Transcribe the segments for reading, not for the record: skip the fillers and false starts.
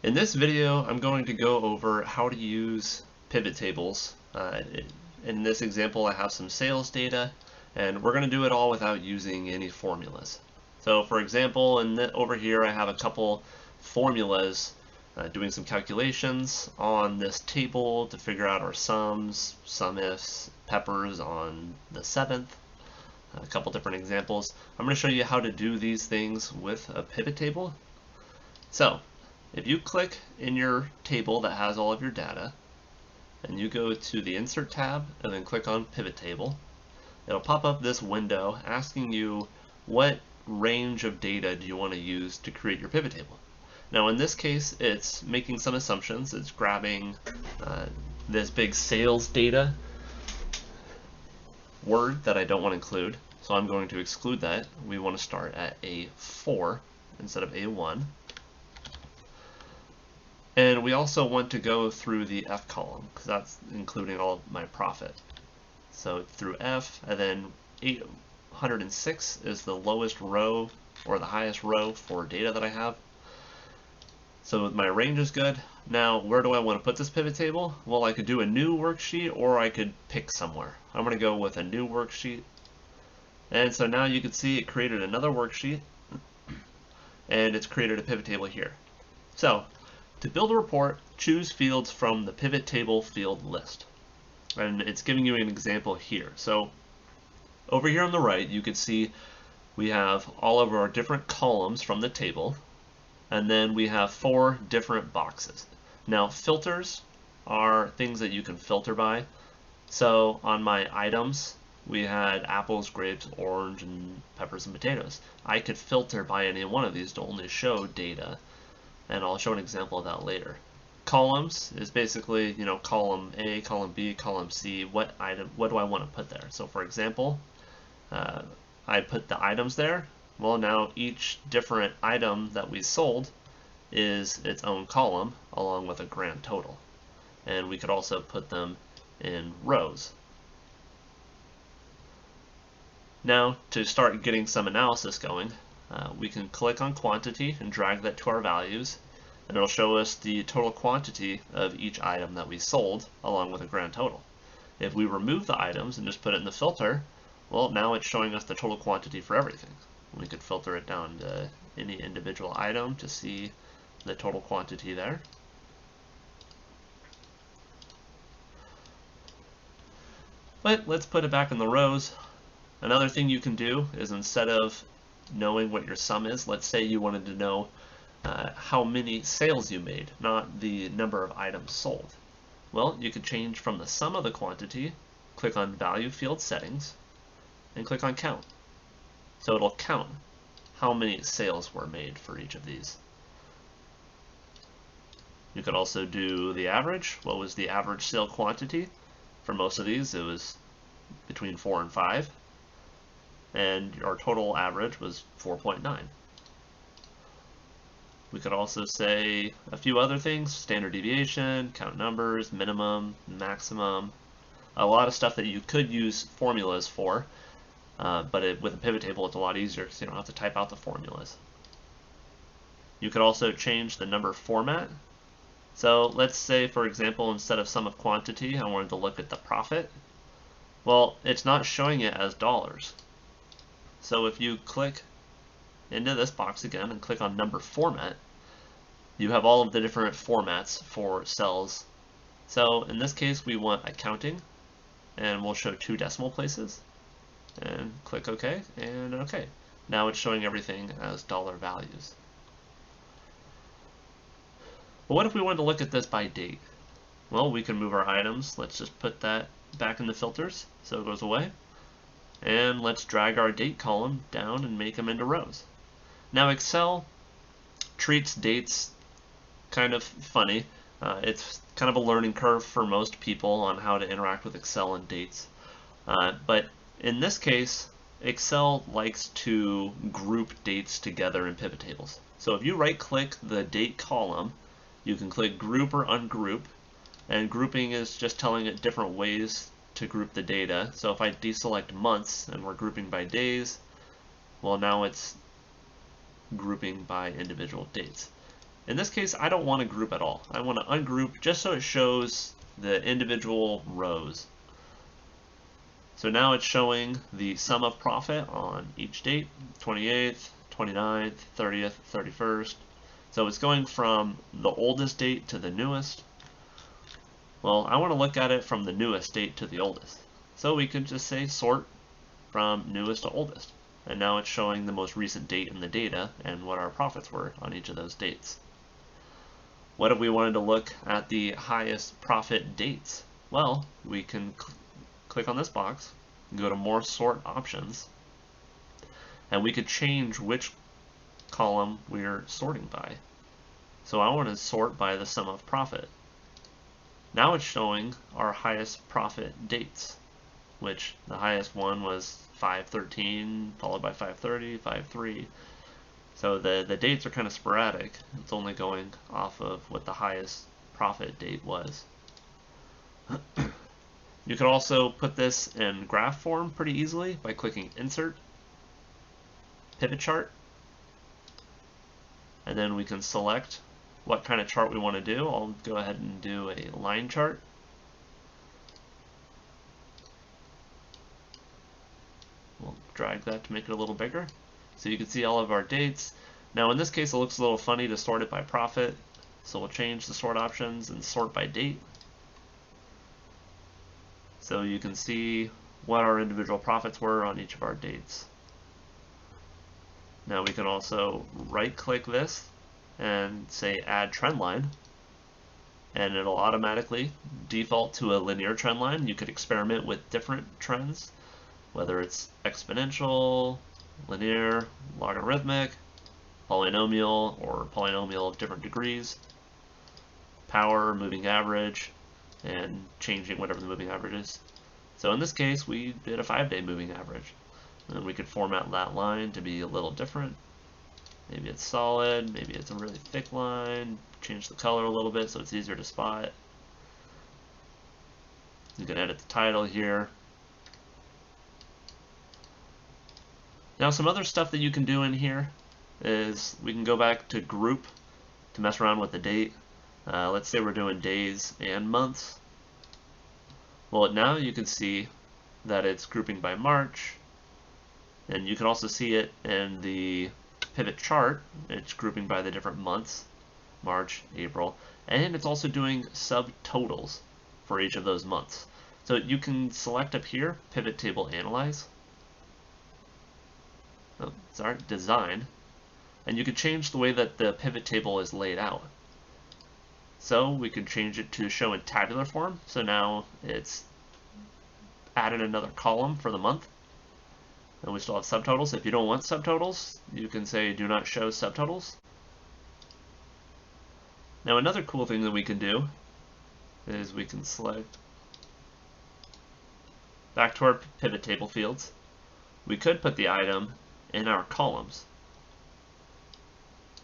In this video, I'm going to go over how to use pivot tables. In this example, I have some sales data, and we're going to do it all without using any formulas. So for example, over here I have a couple formulas doing some calculations on this table to figure out our sums, sum ifs, peppers on the 7th, a couple different examples. I'm going to show you how to do these things with a pivot table. So if you click in your table that has all of your data, and you go to the Insert tab and then click on Pivot Table, it'll pop up this window asking you what range of data do you want to use to create your pivot table. Now in this case, it's making some assumptions. It's grabbing this big sales data word that I don't want to include, so I'm going to exclude that. We want to start at A4 instead of A1. And we also want to go through the F column, because that's including all of my profit. So through F, and then 806 is the lowest row, or the highest row for data that I have. So my range is good. Now, where do I want to put this pivot table? Well, I could do a new worksheet, or I could pick somewhere. I'm going to go with a new worksheet. And so now you can see it created another worksheet, and it's created a pivot table here. So to build a report, choose fields from the pivot table field list. And it's giving you an example here. So over here on the right, you can see we have all of our different columns from the table, and then we have 4 different boxes. Now filters are things that you can filter by. So on my items, we had apples, grapes, orange, and peppers and potatoes. I could filter by any one of these to only show data, and I'll show an example of that later. Columns is basically, column A, column B, column C, what do I want to put there? So for example, I put the items there. Well, now each different item that we sold is its own column along with a grand total. And we could also put them in rows. Now, to start getting some analysis going, we can click on quantity and drag that to our values, and it'll show us the total quantity of each item that we sold along with a grand total. If we remove the items and just put it in the filter, well, now it's showing us the total quantity for everything. We could filter it down to any individual item to see the total quantity there. But let's put it back in the rows. Another thing you can do is, instead of knowing what your sum is, let's say you wanted to know how many sales you made, not the number of items sold. Well, you could change from the sum of the quantity, click on Value Field Settings, and click on Count. So it'll count how many sales were made for each of these. You could also do the average. What was the average sale quantity? For most of these, it was between 4 and 5. And our total average was 4.9. We could also say a few other things: standard deviation, count numbers, minimum, maximum, a lot of stuff that you could use formulas for, but with a pivot table it's a lot easier because you don't have to type out the formulas. You could also change the number format. So let's say, for example, instead of sum of quantity, I wanted to look at the profit. Well, it's not showing it as dollars. So if you click into this box again and click on number format, you have all of the different formats for cells. So in this case, we want accounting, and we'll show 2 decimal places. And click OK, and OK. Now it's showing everything as dollar values. But what if we wanted to look at this by date? Well, we can move our items. Let's just put that back in the filters so it goes away. And let's drag our date column down and make them into rows. Now Excel treats dates kind of funny. It's kind of a learning curve for most people on how to interact with Excel and dates. But in this case, Excel likes to group dates together in pivot tables. So if you right-click the date column, you can click Group or Ungroup, and grouping is just telling it different ways to group the data. So if I deselect months and we're grouping by days, well, now it's grouping by individual dates. In this case, I don't want to group at all. I want to ungroup just so it shows the individual rows. So now it's showing the sum of profit on each date, 28th, 29th, 30th, 31st. So it's going from the oldest date to the newest. Well, I want to look at it from the newest date to the oldest. So we can just say sort from newest to oldest. And now it's showing the most recent date in the data and what our profits were on each of those dates. What if we wanted to look at the highest profit dates? Well, we can click on this box, go to more sort options, and we could change which column we're sorting by. So I want to sort by the sum of profit. Now it's showing our highest profit dates, which the highest one was 5/13, followed by 5/30, 5/3. So the dates are kind of sporadic. It's only going off of what the highest profit date was. You can also put this in graph form pretty easily by clicking Insert, Pivot Chart, and then we can select what kind of chart we want to do. I'll go ahead and do a line chart. We'll drag that to make it a little bigger. So you can see all of our dates. Now in this case it looks a little funny to sort it by profit, so we'll change the sort options and sort by date. So you can see what our individual profits were on each of our dates. Now we can also right click this and say add trend line, and it'll automatically default to a linear trend line. You could experiment with different trends, whether it's exponential, linear, logarithmic, polynomial, or polynomial of different degrees, power, moving average, and changing whatever the moving average is. So in this case we did a 5-day moving average, and we could format that line to be a little different. Maybe it's solid, maybe it's a really thick line, change the color a little bit so it's easier to spot. You can edit the title here. Now some other stuff that you can do in here is we can go back to group to mess around with the date. Let's say we're doing days and months. Well, now you can see that it's grouping by March, and you can also see it in the pivot chart. It's grouping by the different months, March, April, and it's also doing subtotals for each of those months. So you can select up here, Pivot Table Analyze, Design, and you can change the way that the pivot table is laid out. So we can change it to show in tabular form. So now it's added another column for the month. And we still have subtotals. If you don't want subtotals, you can say do not show subtotals. Now another cool thing that we can do is we can select back to our pivot table fields. We could put the item in our columns.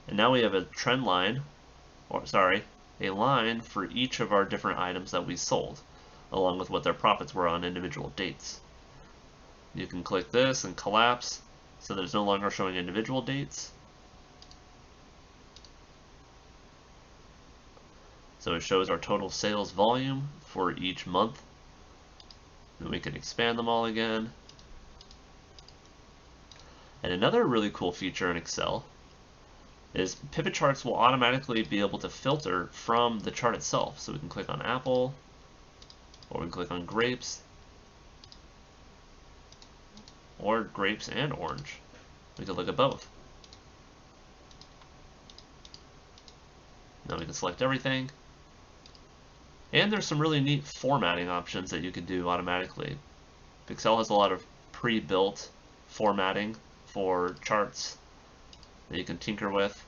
And now we have a trend line, or sorry, a line for each of our different items that we sold, along with what their profits were on individual dates. You can click this and collapse, so that it's no longer showing individual dates. So it shows our total sales volume for each month. Then we can expand them all again. And another really cool feature in Excel is pivot charts will automatically be able to filter from the chart itself. So we can click on apple, or we can click on grapes, or grapes and orange. We can look at both. Now we can select everything. And there's some really neat formatting options that you can do automatically. Excel has a lot of pre-built formatting for charts that you can tinker with.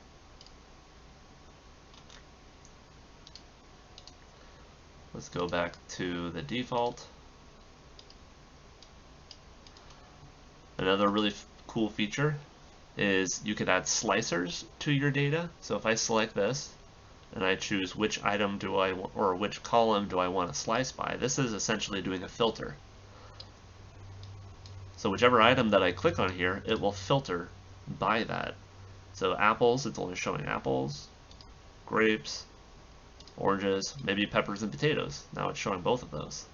Let's go back to the default. Another really cool feature is you could add slicers to your data. So if I select this and I choose which item do I want, or which column do I want to slice by, this is essentially doing a filter. So whichever item that I click on here, it will filter by that. So apples, it's only showing apples. grapes, oranges, maybe peppers and potatoes. Now it's showing both of those.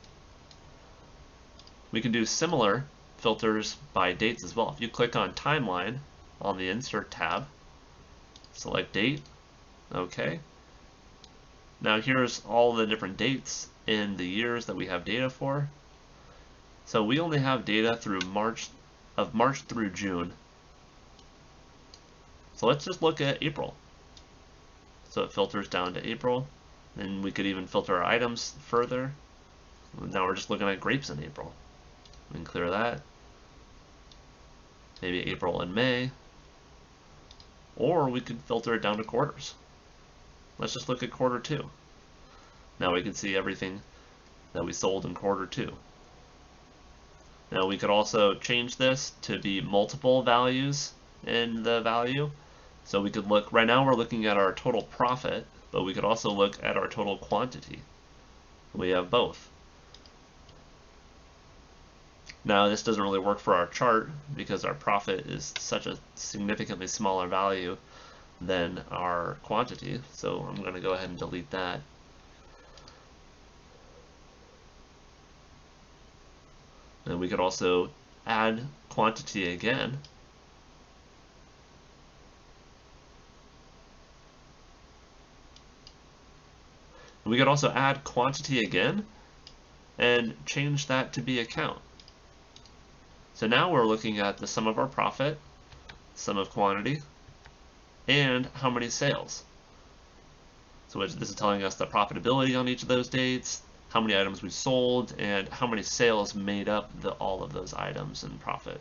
We can do similar filters by dates as well. If you click on timeline on the insert tab, select date, okay. Now here's all the different dates in the years that we have data for. So we only have data through March through June. So let's just look at April. So it filters down to April. Then we could even filter our items further. Now we're just looking at grapes in April. We can clear that. Maybe April and May. Or we could filter it down to quarters. Let's just look at quarter 2. Now we can see everything that we sold in quarter 2. Now we could also change this to be multiple values in the value. So we could look, right now we're looking at our total profit, but we could also look at our total quantity. We have both. Now this doesn't really work for our chart because our profit is such a significantly smaller value than our quantity. So I'm going to go ahead and delete that. And we could also add quantity again. We could also add quantity again and change that to be a count. So now we're looking at the sum of our profit, sum of quantity, and how many sales. So this is telling us the profitability on each of those dates, how many items we sold, and how many sales made up all of those items and profit.